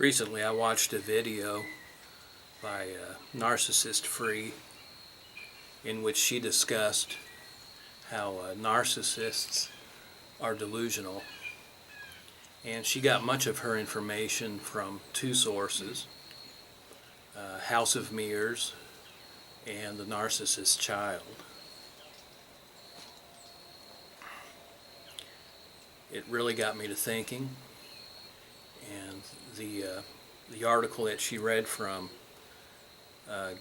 Recently I watched a video by NarcissistFree in which she discussed how narcissists are delusional, and she got much of her information from two sources, House of Mirrors and The Narcissist Child. It really got me to thinking, and the article that she read from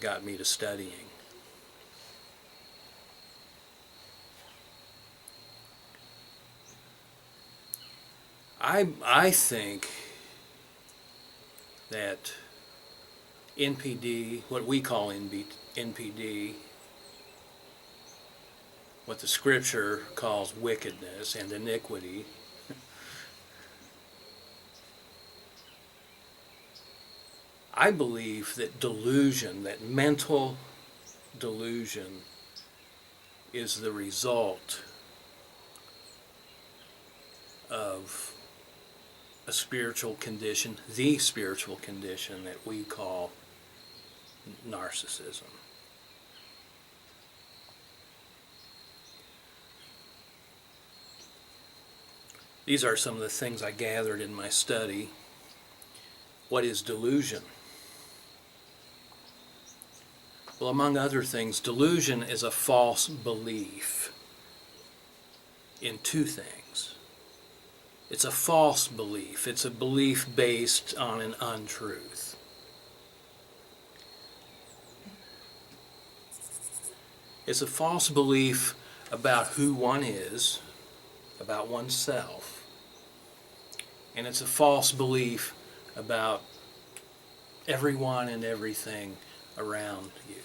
got me to studying. I think that NPD, what we call NPD, what the scripture calls wickedness and iniquity, I believe that delusion, that mental delusion, is the result of a spiritual condition, the spiritual condition that we call narcissism. These are some of the things I gathered in my study. What is delusion? Well, among other things, delusion is a false belief in two things. It's a false belief. It's a belief based on an untruth. It's a false belief about who one is, about oneself. And it's a false belief about everyone and everything around you.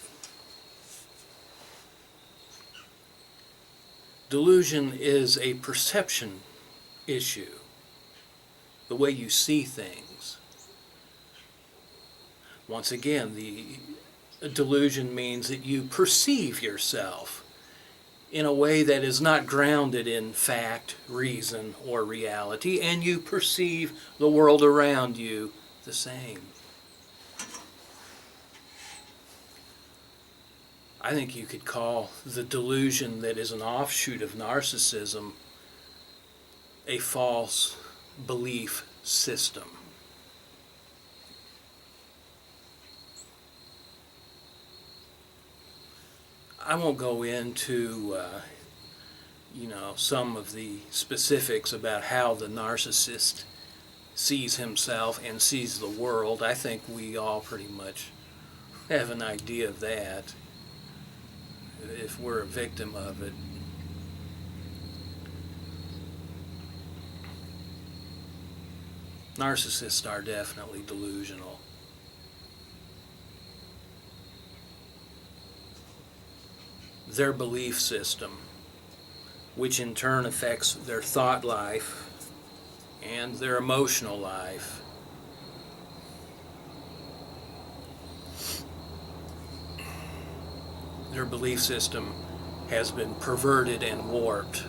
Delusion is a perception issue, the way you see things. Once again, the delusion means that you perceive yourself in a way that is not grounded in fact, reason, or reality, and you perceive the world around you the same. I think you could call the delusion that is an offshoot of narcissism a false belief system. I won't go into some of the specifics about how the narcissist sees himself and sees the world. I think we all pretty much have an idea of that, if we're a victim of it. Narcissists are definitely delusional. Their belief system, which in turn affects their thought life and their emotional life, their belief system has been perverted and warped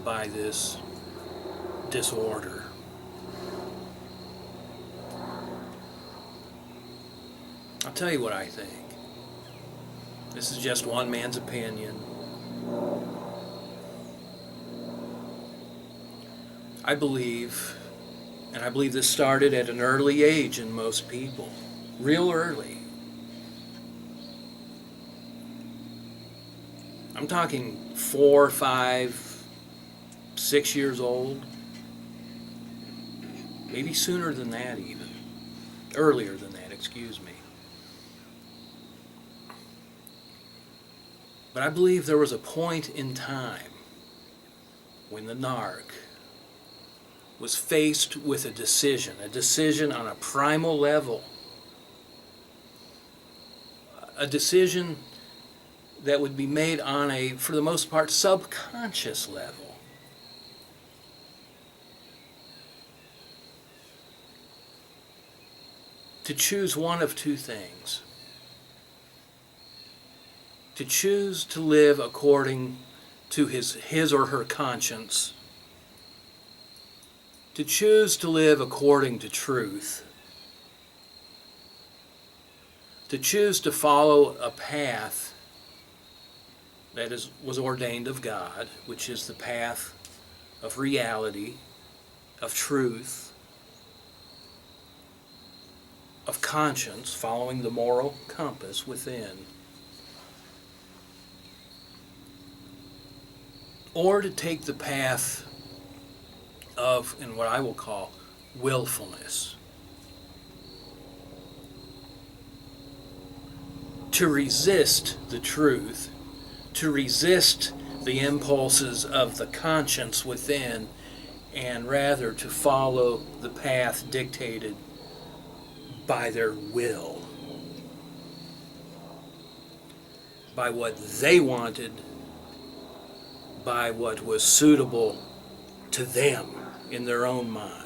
by this disorder. I'll tell you what I think. This is just one man's opinion. I believe this started at an early age in most people, real early. I'm talking 4, 5, 6 years old. Maybe sooner than that even. Earlier than that, excuse me. But I believe there was a point in time when the narc was faced with a decision on a primal level, a decision that would be made on a, for the most part, subconscious level. To choose one of two things. To choose to live according to his or her conscience, to choose to live according to truth, to choose to follow a path that was ordained of God, which is the path of reality, of truth, of conscience, following the moral compass within, or to take the path of, in what I will call, willfulness. To resist the truth, to resist the impulses of the conscience within, and rather to follow the path dictated by their will, by what they wanted, by what was suitable to them in their own mind.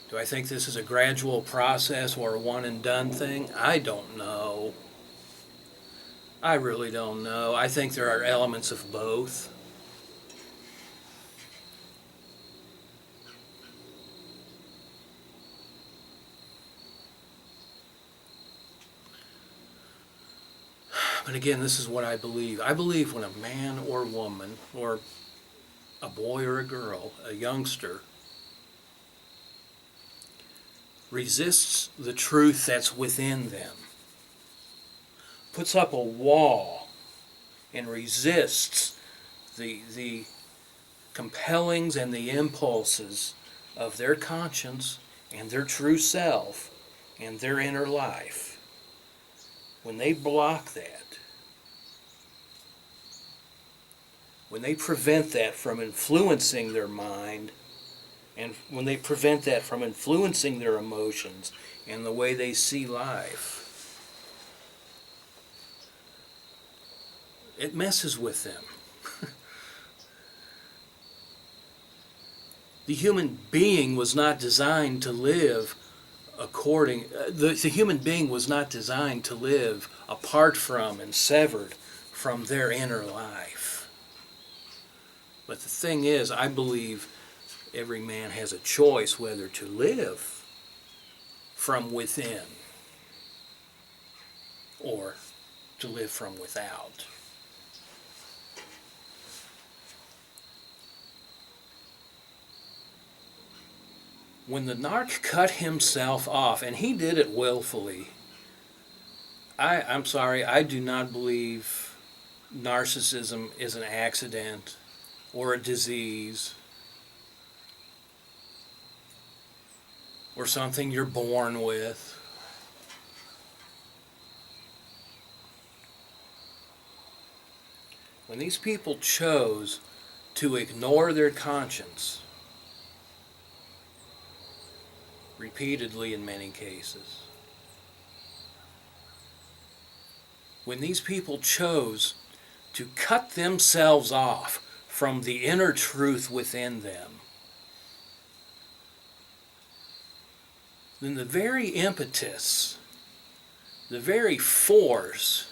Do I think this is a gradual process or a one and done thing? I don't know. I really don't know. I think there are elements of both. But again, this is what I believe. I believe when a man or woman, or a boy or a girl, a youngster, resists the truth that's within them, puts up a wall and resists the compellings and the impulses of their conscience and their true self and their inner life, when they block that, when they prevent that from influencing their mind, and when they prevent that from influencing their emotions and the way they see life, it messes with them. The human being was not designed to live the human being was not designed to live apart from and severed from their inner life. But the thing is, I believe every man has a choice whether to live from within or to live from without. When the narc cut himself off, and he did it willfully, I'm sorry, I do not believe narcissism is an accident or a disease or something you're born with. When these people chose to ignore their conscience, repeatedly in many cases, when these people chose to cut themselves off from the inner truth within them, then the very impetus, the very force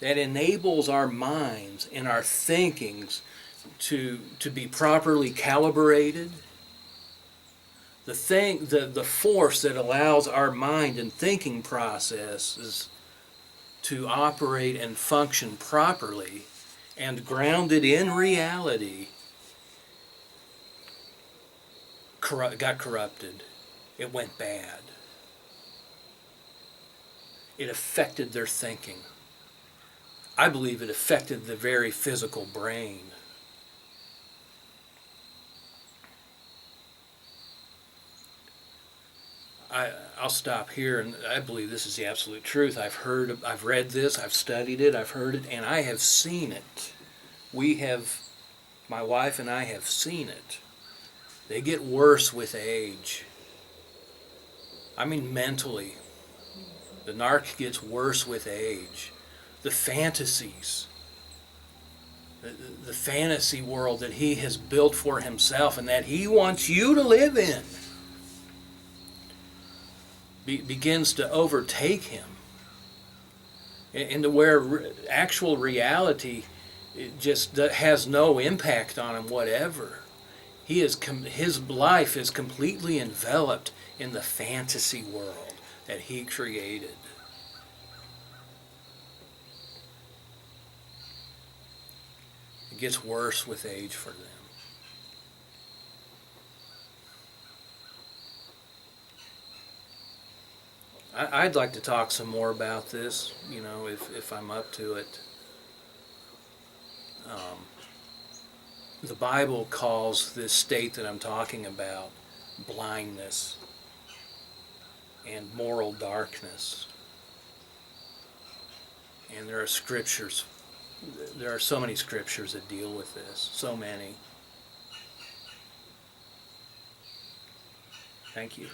that enables our minds and our thinkings to be properly calibrated, the force that allows our mind and thinking processes to operate and function properly and grounded in reality, got corrupted. It went bad. It affected their thinking. I believe it affected the very physical brain. I'll stop here, and I believe this is the absolute truth. I've read this, I've studied it, I've heard it, and I have seen it. My wife and I have seen it. They get worse with age. I mean mentally. The narc gets worse with age. The fantasies, the fantasy world that he has built for himself and that he wants you to live in, begins to overtake him into where actual reality it just has no impact on him whatever. His life is completely enveloped in the fantasy world that he created. It gets worse with age for them. I'd like to talk some more about this, if I'm up to it. The Bible calls this state that I'm talking about blindness and moral darkness. And there are so many scriptures that deal with this, so many. Thank you.